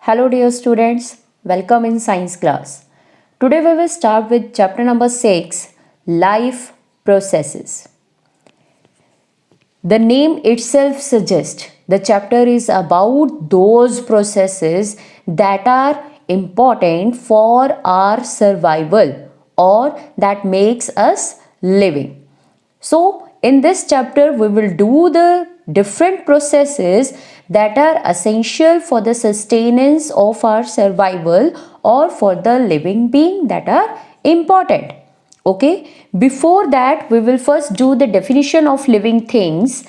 Hello dear students, welcome in science class. Today we will start with chapter number 6, Life Processes. The name itself suggests the chapter is about those processes that are important for our survival or that makes us living. So in this chapter we will do the different processes that are essential for the sustenance of our survival or for the living being that are important. Okay, before that we will first do the definition of living things.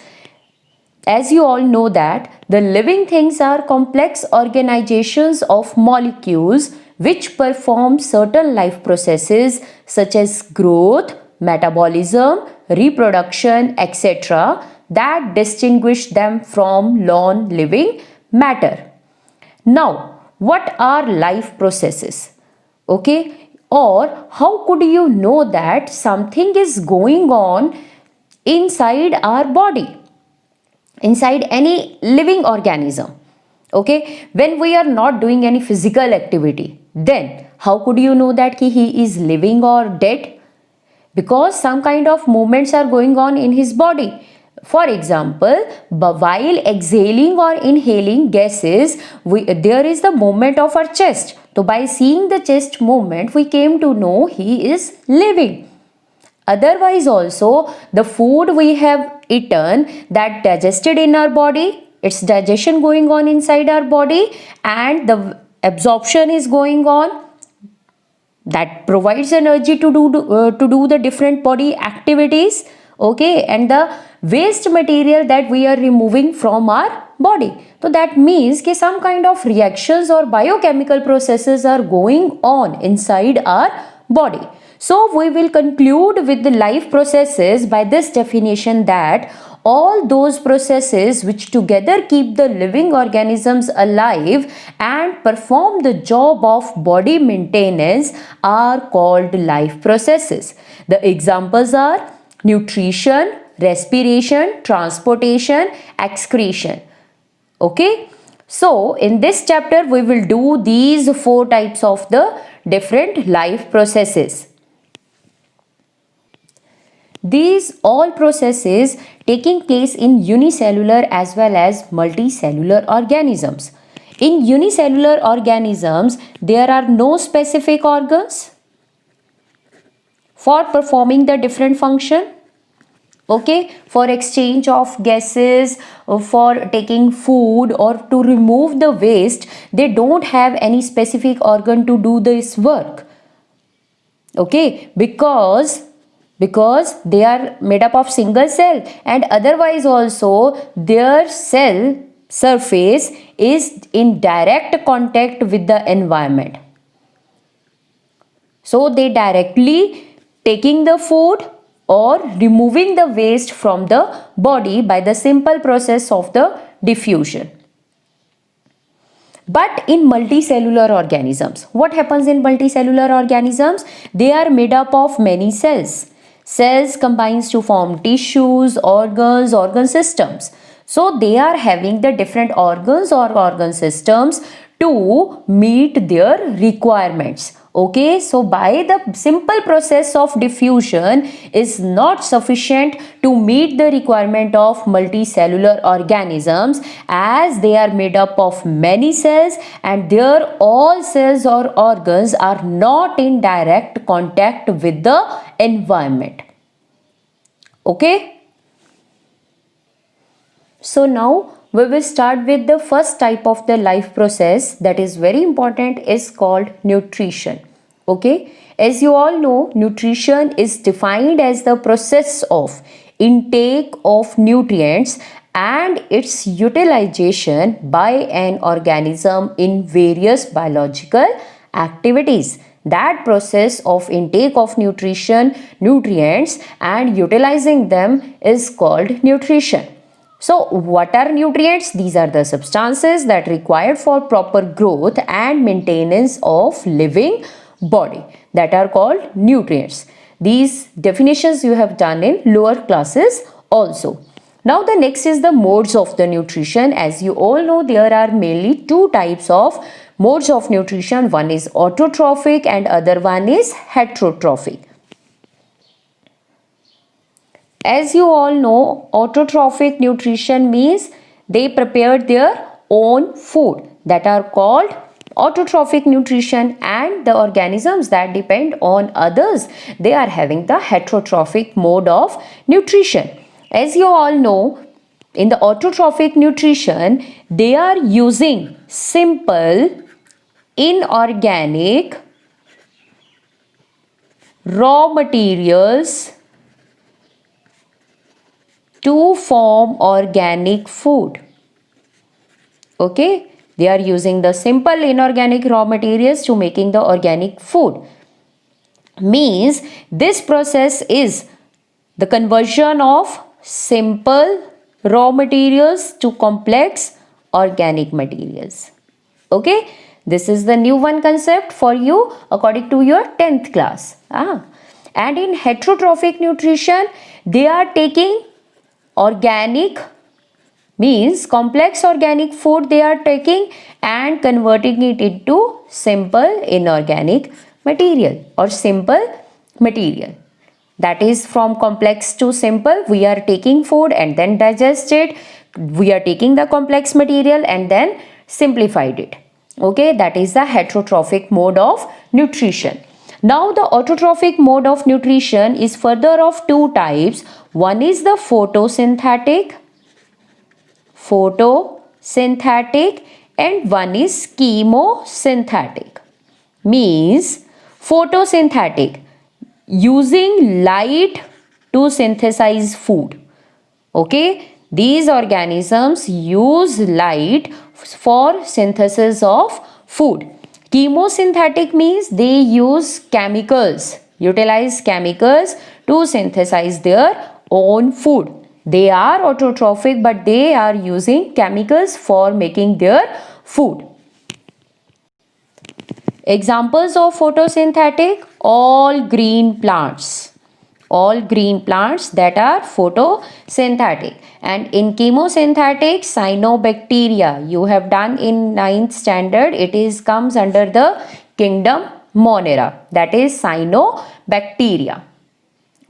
As you all know that the living things are complex organizations of molecules which perform certain life processes such as growth, metabolism, reproduction, etc. that distinguish them from non-living matter. Now, what are life processes? Okay, or how could you know that something is going on inside our body, inside any living organism? Okay, when we are not doing any physical activity, then how could you know that he is living or dead? Because some kind of movements are going on in his body. For example, while exhaling or inhaling gases, there is the movement of our chest. So by seeing the chest movement, we came to know he is living. Otherwise also, the food we have eaten that digested in our body, its digestion going on inside our body and the absorption is going on, that provides energy to do the different body activities. Okay, and the waste material that we are removing from our body. So that means that some kind of reactions or biochemical processes are going on inside our body. So we will conclude with the life processes by this definition that all those processes which together keep the living organisms alive and perform the job of body maintenance are called life processes. The examples are nutrition, respiration, transportation, excretion. Okay, so in this chapter we will do these 4 types of the different life processes. These all processes taking place in unicellular as well as multicellular organisms. In unicellular organisms, there are no specific organs for performing the different function. Okay, for exchange of gases, for taking food or to remove the waste, they don't have any specific organ to do this work. Okay, because they are made up of single cell and otherwise also their cell surface is in direct contact with the environment. So they directly taking the food or removing the waste from the body by the simple process of the diffusion. But in multicellular organisms, what happens in multicellular organisms? They are made up of many cells. Cells combines to form tissues, organs, organ systems. So they are having the different organs or organ systems to meet their requirements. Okay, so by the simple process of diffusion is not sufficient to meet the requirement of multicellular organisms, as they are made up of many cells and their all cells or organs are not in direct contact with the environment. Okay, so now we will start with the first type of the life process that is very important, is called nutrition. Okay, as you all know, nutrition is defined as the process of intake of nutrients and its utilization by an organism in various biological activities. That process of intake of nutrients and utilizing them is called nutrition. So what are nutrients? These are the substances that are required for proper growth and maintenance of living body, that are called nutrients. These definitions you have done in lower classes also. Now the next is the modes of the nutrition. As you all know, there are mainly 2 types of modes of nutrition. One is autotrophic and other one is heterotrophic. As you all know, autotrophic nutrition means they prepare their own food, that are called autotrophic nutrition, and the organisms that depend on others, they are having the heterotrophic mode of nutrition. As you all know, in the autotrophic nutrition, they are using simple, inorganic, raw materials to form organic food. Okay, they are using the simple inorganic raw materials to making the organic food. Means this process is the conversion of simple raw materials to complex organic materials. Okay, this is the new one concept for you according to your 10th class. And in heterotrophic nutrition, they are taking organic, means complex organic food they are taking and converting it into simple inorganic material or simple material. That is, from complex to simple, we are taking food and then digest it. We are taking the complex material and then simplified it. Okay, that is the heterotrophic mode of nutrition. Now the autotrophic mode of nutrition is further of two types. One is the photosynthetic, and one is chemosynthetic. Means photosynthetic, using light to synthesize food. Okay, these organisms use light for synthesis of food. Chemosynthetic means they use chemicals, utilize chemicals to synthesize their own food. They are autotrophic, but they are using chemicals for making their food. Examples of photosynthetic: all green plants. All green plants that are photosynthetic. And in chemosynthetic, cyanobacteria, you have done in 9th standard, it is comes under the kingdom Monera, that is cyanobacteria.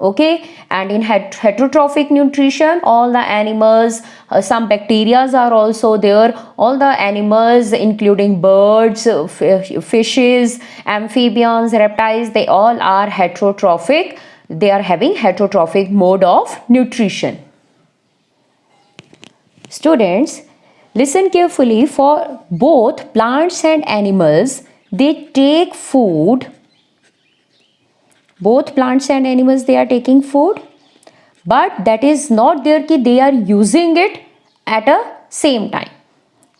Okay, and in heterotrophic nutrition, all the animals, some bacteria are also there. All the animals, including birds, fishes, amphibians, reptiles, they all are heterotrophic. They are having heterotrophic mode of nutrition. Students, listen carefully. For both plants and animals, they take food. Both plants and animals, they are taking food, but that is not there कि they are using it at a same time,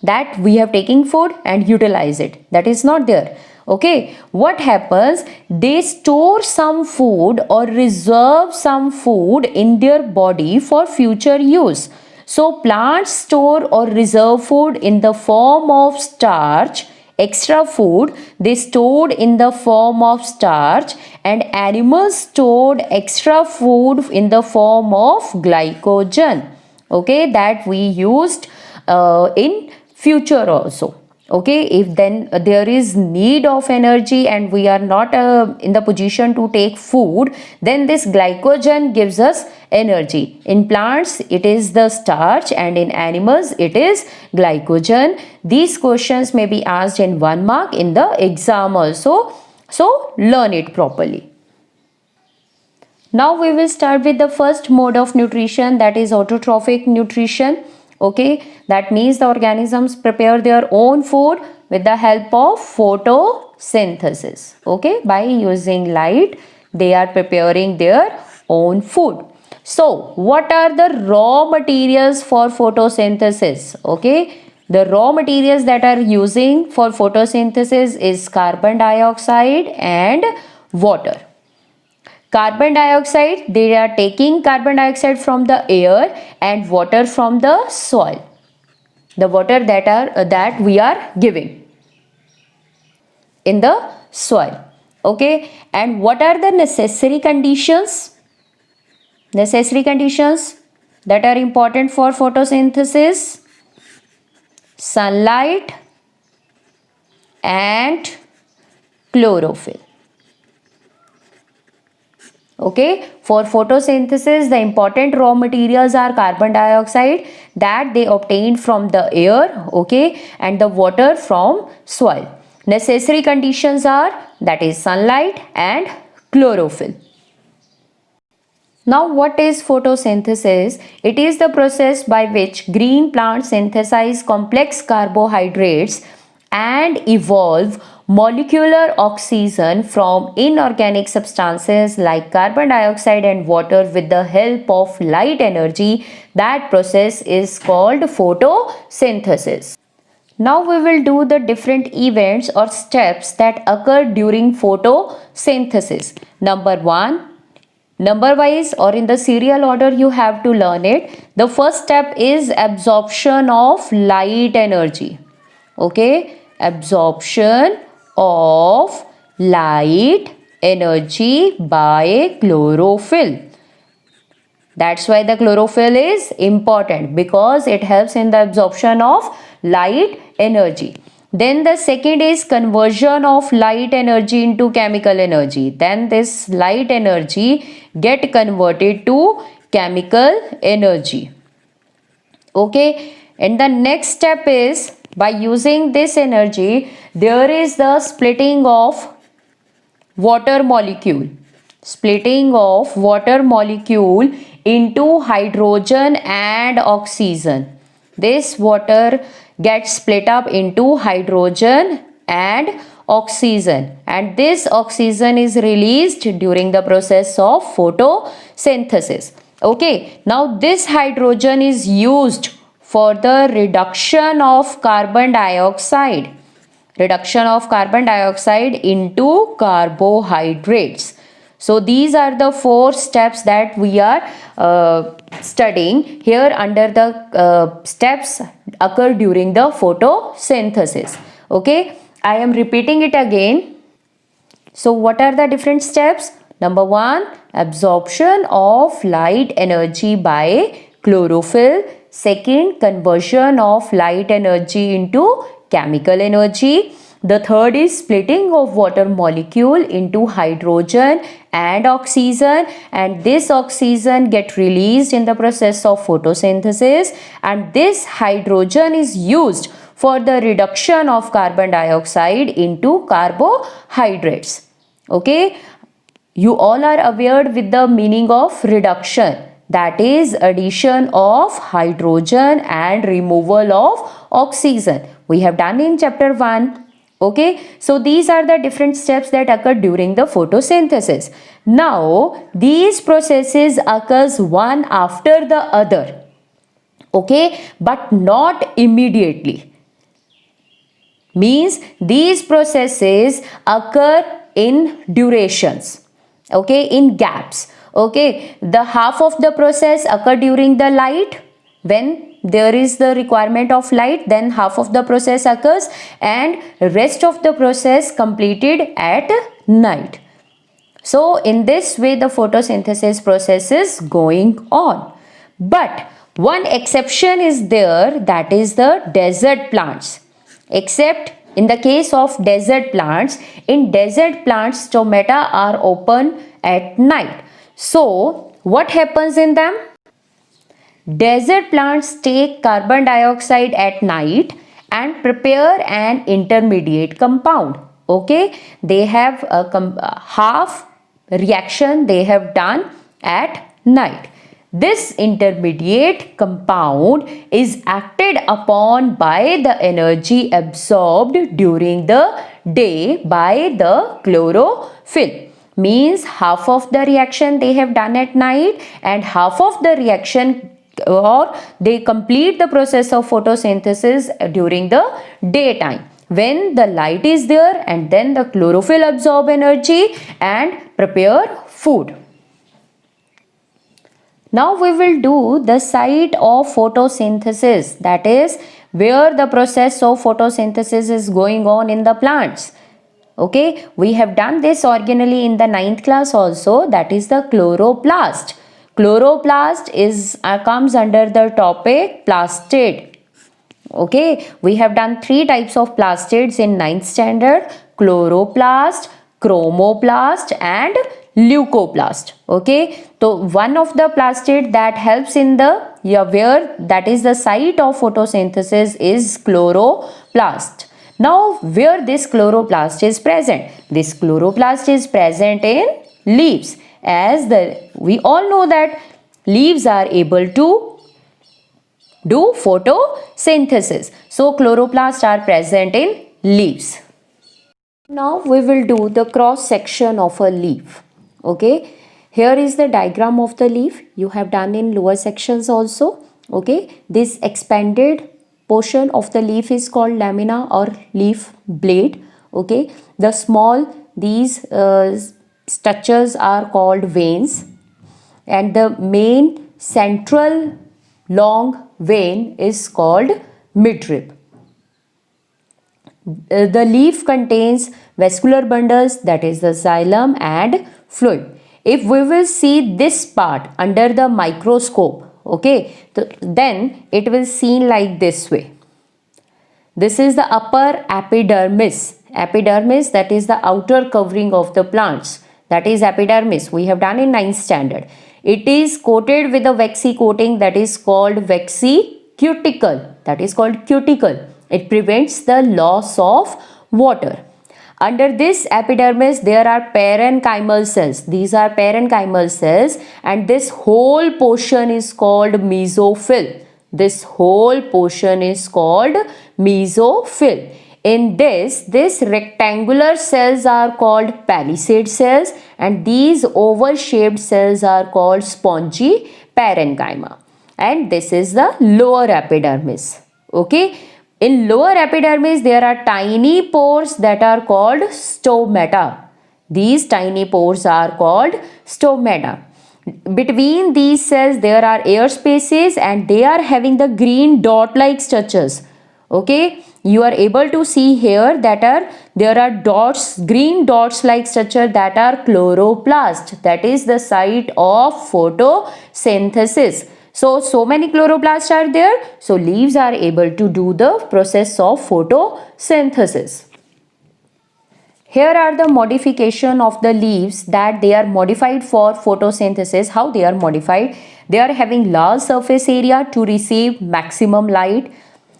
that we have taken food and utilize it. That is not there. Okay, what happens? They store some food or reserve some food in their body for future use. So plants store or reserve food in the form of starch. Extra food they stored in the form of starch, and animals stored extra food in the form of glycogen. Okay, that we used in future also. Okay, if then there is need of energy and we are not in the position to take food, then this glycogen gives us energy. In plants it is the starch and in animals it is glycogen. These questions may be asked in 1 mark in the exam also, so learn it properly. Now we will start with the first mode of nutrition, that is autotrophic nutrition. Okay, that means the organisms prepare their own food with the help of photosynthesis. Okay, by using light they are preparing their own food. So what are the raw materials for photosynthesis? Okay, the raw materials that are using for photosynthesis is carbon dioxide and water. Carbon dioxide, they are taking carbon dioxide from the air and water from the soil. The water that we are giving in the soil. Okay, and what are the necessary conditions? Necessary conditions that are important for photosynthesis: sunlight, and chlorophyll. Okay, for photosynthesis, the important raw materials are carbon dioxide that they obtained from the air, okay, and the water from soil. Necessary conditions are, that is sunlight and chlorophyll. Now, what is photosynthesis? It is the process by which green plants synthesize complex carbohydrates and evolve molecular oxygen from inorganic substances like carbon dioxide and water with the help of light energy. That process is called photosynthesis. Now we will do the different events or steps that occur during photosynthesis. Number 1, number wise or in the serial order you have to learn it. The first step is absorption of light energy. Okay, absorption of light energy by chlorophyll. That's why the chlorophyll is important, because it helps in the absorption of light energy. Then the second is conversion of light energy into chemical energy. Then this light energy get converted to chemical energy. Okay, and the next step is, by using this energy, there is the splitting of water molecule. Splitting of water molecule into hydrogen and oxygen. This water gets split up into hydrogen and oxygen, and this oxygen is released during the process of photosynthesis. Okay, now this hydrogen is used for the reduction of carbon dioxide. Reduction of carbon dioxide into carbohydrates. So these are the 4 steps that we are studying here under the steps occur during the photosynthesis. Okay, I am repeating it again. So what are the different steps? Number 1, absorption of light energy by chlorophyll. Second, conversion of light energy into chemical energy. The third is splitting of water molecule into hydrogen and oxygen, and this oxygen get released in the process of photosynthesis, and this hydrogen is used for the reduction of carbon dioxide into carbohydrates. Okay, you all are aware with the meaning of reduction, that is addition of hydrogen and removal of oxygen. We have done in chapter 1. Okay, so these are the different steps that occur during the photosynthesis. Now these processes occurs one after the other. Okay, but not immediately. Means these processes occur in durations. Okay, in gaps. Okay, the half of the process occur during the light, when there is the requirement of light, then half of the process occurs, and rest of the process completed at night. So in this way the photosynthesis process is going on. But one exception is there, that is the desert plants. Except in the case of desert plants, in desert plants stomata are open at night. So what happens in them? Desert plants take carbon dioxide at night and prepare an intermediate compound. Okay, they have a half reaction they have done at night. This intermediate compound is acted upon by the energy absorbed during the day by the chlorophyll. Means half of the reaction they have done at night, and half of the reaction, or they complete the process of photosynthesis during the daytime, when the light is there, and then the chlorophyll absorb energy and prepare food. Now we will do the site of photosynthesis, that is where the process of photosynthesis is going on in the plants. Okay, we have done this originally in the 9th class also, that is the chloroplast. Chloroplast is comes under the topic plastid. Okay, we have done three types of plastids in 9th standard: chloroplast, chromoplast and leucoplast. Okay, so one of the plastid that helps in the where that is the site of photosynthesis is chloroplast. Now where this chloroplast is present? This chloroplast is present in leaves, as we all know that leaves are able to do photosynthesis. So chloroplasts are present in leaves. Now we will do the cross section of a leaf. Okay, here is the diagram of the leaf. You have done in lower sections also. Okay, this expanded portion of the leaf is called lamina or leaf blade. Okay, the small these structures are called veins, and the main central long vein is called midrib. The leaf contains vascular bundles, that is the xylem and fluid. If we will see this part under the microscope, okay, then it will seen like this way. This is the upper epidermis. Epidermis, that is the outer covering of the plants. That is epidermis. We have done in 9th standard. It is coated with a waxy coating that is called waxy cuticle. That is called cuticle. It prevents the loss of water. Under this epidermis, there are parenchymal cells. These are parenchymal cells, and this whole portion is called mesophyll. This whole portion is called mesophyll. In this rectangular cells are called palisade cells, and these oval shaped cells are called spongy parenchyma. And this is the lower epidermis. Okay. In lower epidermis, there are tiny pores that are called stomata. These tiny pores are called stomata. Between these cells, there are air spaces, and they are having the green dot-like structures. Okay, you are able to see here that there are dots, green dots like structure, that are chloroplast. That is the site of photosynthesis. So many chloroplasts are there. So leaves are able to do the process of photosynthesis. Here are the modification of the leaves, that they are modified for photosynthesis. How they are modified? They are having large surface area to receive maximum light.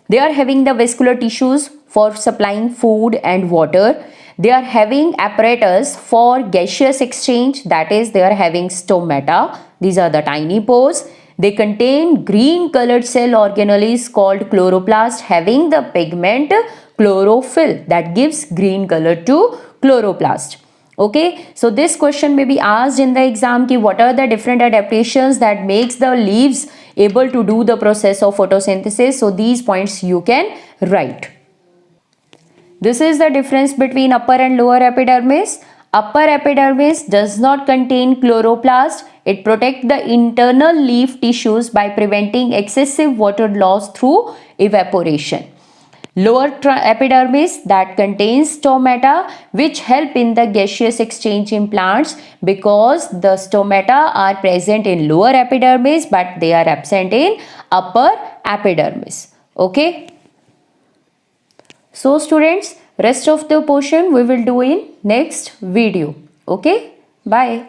They are having the vascular tissues for supplying food and water. They are having apparatus for gaseous exchange, that is they are having stomata. These are the tiny pores. They contain green colored cell organelles called chloroplast, having the pigment chlorophyll that gives green color to chloroplast. Okay, so this question may be asked in the exam ki what are the different adaptations that makes the leaves able to do the process of photosynthesis. So these points you can write. This is the difference between upper and lower epidermis. Upper epidermis does not contain chloroplast. It protects the internal leaf tissues by preventing excessive water loss through evaporation. Lower epidermis that contains stomata, which help in the gaseous exchange in plants, because the stomata are present in lower epidermis but they are absent in upper epidermis. Okay. So students, rest of the portion we will do in next video. Okay. Bye.